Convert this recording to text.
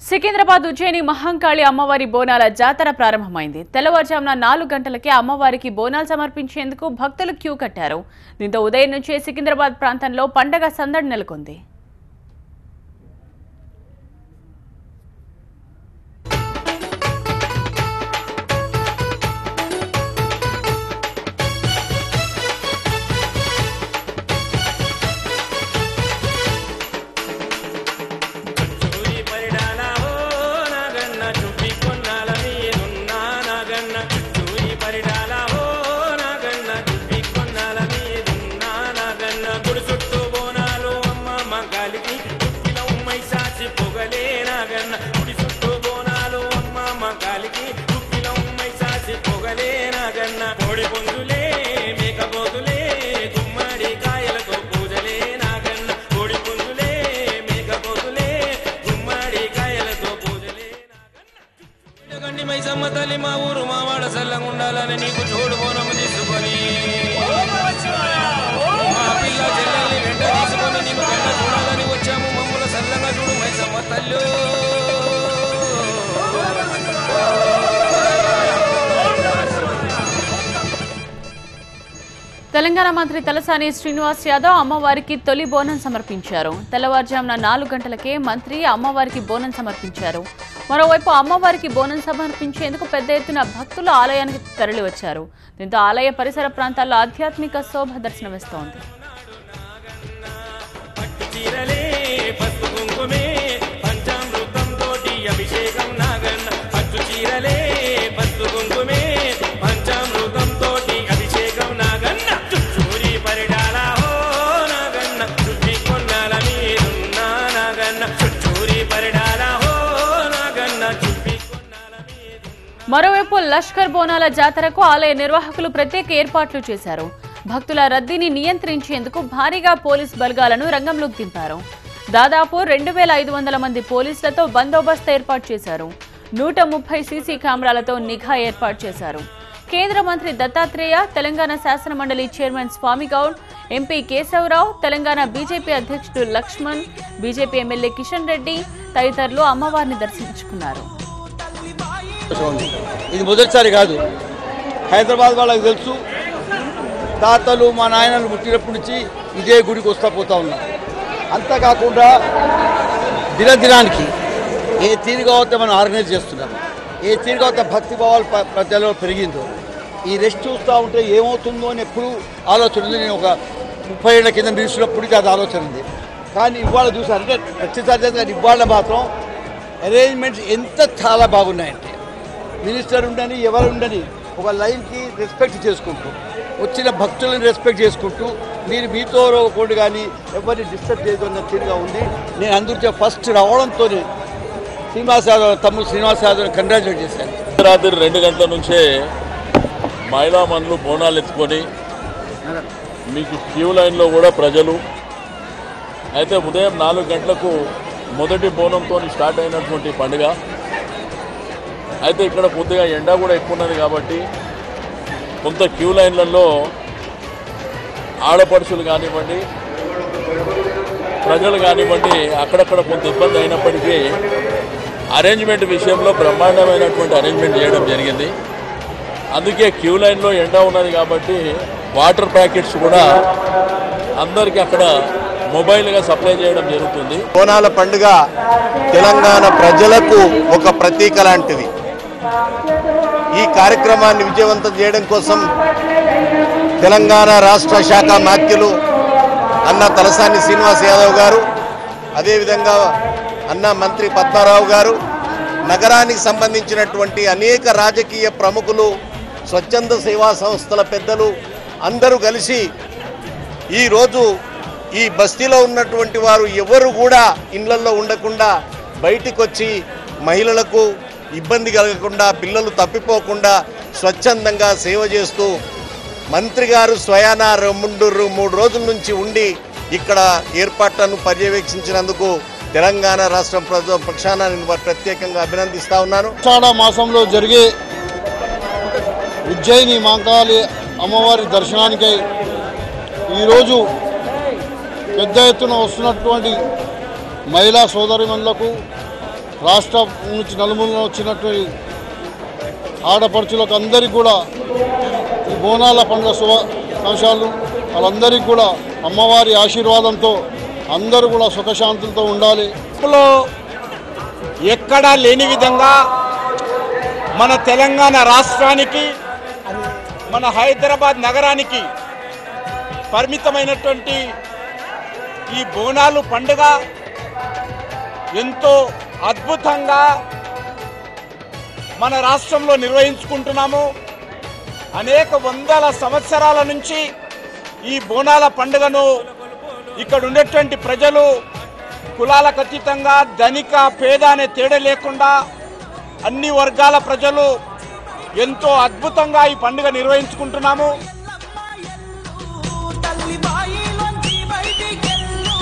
సికింద్రాబాద్ ఉజ్జయిని మహంకాళి అమ్మవారి బోనాల జాతర ప్రారంభమైంది. తెల్లవారుజామున 4 గంటలకే అమ్మవారికి బోనాలు సమర్పించేందుకు భక్తులు క్యూ కట్టారు. దీంతో ఉదయం నుంచే సికింద్రాబాద్ ప్రాంతంలో పండగ సందడి నెలకొంది. తల్లి మా ఊరు మావాడ సల్లంగా ఉండాలని నీకు చూడు బోనం తీసుకొని మా పిల్ల చెల్లెల్ని వెంట తీసుకొని నీకు కన్న చూడాలని వచ్చాము. మమ్మల్ని సల్లంగా చూడు మైసమ్మ తల్లి. తెలంగాణ మంత్రి తలసాని శ్రీనివాస్ యాదవ్ అమ్మవారికి తొలి బోనం సమర్పించారు. తెల్లవారుజామున 4 గంటలకే మంత్రి అమ్మవారికి బోనం సమర్పించారు. మరోవైపు అమ్మవారికి బోనం సమర్పించేందుకు పెద్ద ఎత్తున భక్తులు ఆలయానికి తరలివచ్చారు. దీంతో ఆలయ పరిసర ప్రాంతాల్లో ఆధ్యాత్మిక శోభ దర్శనమిస్తోంది. మరోవైపు లష్కర్ బోనాల జాతరకు ఆలయ నిర్వాహకులు ప్రత్యేక ఏర్పాట్లు చేశారు. భక్తుల రద్దీని నియంత్రించేందుకు భారీగా పోలీస్ బలగాలను రంగంలోకి దింపారు. దాదాపు 2500 మంది పోలీసులతో బందోబస్తు ఏర్పాటు చేశారు. 130 సీసీ కెమెరాలతో నిఘా ఏర్పాటు చేశారు. కేంద్ర మంత్రి దత్తాత్రేయ, తెలంగాణ శాసనమండలి చైర్మన్ స్వామి గౌడ్, ఎంపీ కేశవరావు, తెలంగాణ బీజేపీ అధ్యక్షుడు లక్ష్మణ్, బీజేపీ ఎమ్మెల్యే కిషన్ రెడ్డి తదితరులు అమ్మవారిని దర్శించుకున్నారు. ఇది మొదటిసారి కాదు, హైదరాబాద్ వాళ్ళకి తెలుసు. తాతలు మా నాయనలు పుట్టినప్పటి నుంచి ఇదే గుడికి వస్తా పోతా ఉన్నారు. అంతేకాకుండా దినదినానికి ఏ తీరుగా అయితే మనం ఆర్గనైజ్ చేస్తున్నాం, ఏ తీరుగా అయితే భక్తి భావాలు ప్రజల్లో పెరిగిందో, ఈ రెస్ట్ చూస్తూ ఉంటే ఏమవుతుందో అని ఎప్పుడు ఆలోచన ఉంది. నేను ఒక 30 ఏళ్ల కింద నిలిచినప్పటికీ అది ఆలోచన ఉంది. కానీ ఇవాళ చూసాను అంటే ప్రతిసారి ఇవాళ మాత్రం అరేంజ్మెంట్స్ ఎంత చాలా బాగున్నాయంటే, మినిస్టర్ ఉండని ఎవరు ఉండని ఒక లైన్కి రెస్పెక్ట్ చేసుకుంటూ, వచ్చిన భక్తులను రెస్పెక్ట్ చేసుకుంటూ, మీరు మీతో ఒకటి కానీ ఎవరిని డిస్టర్బ్ చేయదన్న తీరుగా ఉంది. నేను అందుకే ఫస్ట్ రావడంతో శ్రీనివాస్ యాదవ్ తమ్ముడు శ్రీనివాస్ యాదవ్ కంగ్రాచులేట్ చేశాను. రాత్రి 2 గంటల నుంచే మహిళా మనులు బోనాలు ఎత్తుకొని మీకు క్యూ లైన్లో కూడా ప్రజలు అయితే ఉదయం 4 గంటలకు మొదటి బోనంతో స్టార్ట్ అయినటువంటి పండుగ. అయితే ఇక్కడ కొద్దిగా ఎండ కూడా ఎక్కువ ఉన్నది కాబట్టి కొంత క్యూ లైన్లలో ఆడపడుచులు కానివ్వండి, ప్రజలు కానివ్వండి, అక్కడక్కడ కొంత ఇబ్బంది అయినప్పటికీ అరేంజ్మెంట్ విషయంలో బ్రహ్మాండమైనటువంటి అరేంజ్మెంట్ చేయడం జరిగింది. అందుకే క్యూ లైన్లో ఎండ ఉన్నది కాబట్టి వాటర్ ప్యాకెట్స్ కూడా అందరికీ అక్కడ మొబైల్గా సప్లై చేయడం జరుగుతుంది. బోనాల పండుగ తెలంగాణ ప్రజలకు ఒక ప్రతీక లాంటిది. ఈ కార్యక్రమాన్ని విజయవంతం చేయడం కోసం తెలంగాణ రాష్ట్ర శాఖ మాత్యులు అన్న తలసాని శ్రీనివాస్ యాదవ్ గారు, అదేవిధంగా అన్న మంత్రి పద్మారావు గారు, నగరానికి సంబంధించినటువంటి అనేక రాజకీయ ప్రముఖులు, స్వచ్ఛంద సేవా సంస్థల పెద్దలు అందరూ కలిసి ఈరోజు ఈ బస్తీలో ఉన్నటువంటి వారు ఎవరు కూడా ఇళ్లల్లో ఉండకుండా బయటికి వచ్చి మహిళలకు ఇబ్బంది కలగకుండా, పిల్లలు తప్పిపోకుండా స్వచ్ఛందంగా సేవ చేస్తూ మంత్రి గారు స్వయాన 3 రోజుల నుంచి ఉండి ఇక్కడ ఏర్పాట్లను పర్యవేక్షించినందుకు తెలంగాణ రాష్ట్ర పక్షాన ప్రత్యేకంగా అభినందిస్తా ఉన్నాను. ఆషాఢ మాసంలో జరిగే ఉజ్జయిని మహంకాళి అమ్మవారి దర్శనానికై ఈరోజు పెద్ద ఎత్తున వస్తున్నటువంటి మహిళా సోదరిమణులకు రాష్ట్రం నుంచి నలుమూలలో వచ్చినటువంటి ఆడపడుచులకు అందరికీ కూడా ఈ బోనాల పండుగ శుభాకాంక్షలు. వాళ్ళందరికీ కూడా అమ్మవారి ఆశీర్వాదంతో అందరూ కూడా సుఖశాంతులతో ఉండాలి. ఎక్కడా లేని విధంగా మన తెలంగాణ రాష్ట్రానికి, మన హైదరాబాద్ నగరానికి పరిమితమైనటువంటి ఈ బోనాలు పండుగ ఎంతో అద్భుతంగా మన రాష్ట్రంలో నిర్వహించుకుంటున్నాము. అనేక వందల సంవత్సరాల నుంచి ఈ బోనాల పండుగను ఇక్కడ ఉండేటువంటి ప్రజలు కులాలకు అతీతంగా ధనిక పేద అనే తేడా లేకుండా అన్ని వర్గాల ప్రజలు ఎంతో అద్భుతంగా ఈ పండుగ నిర్వహించుకుంటున్నాము. తల్లి బాయిలోంచి బయటికెళ్ళు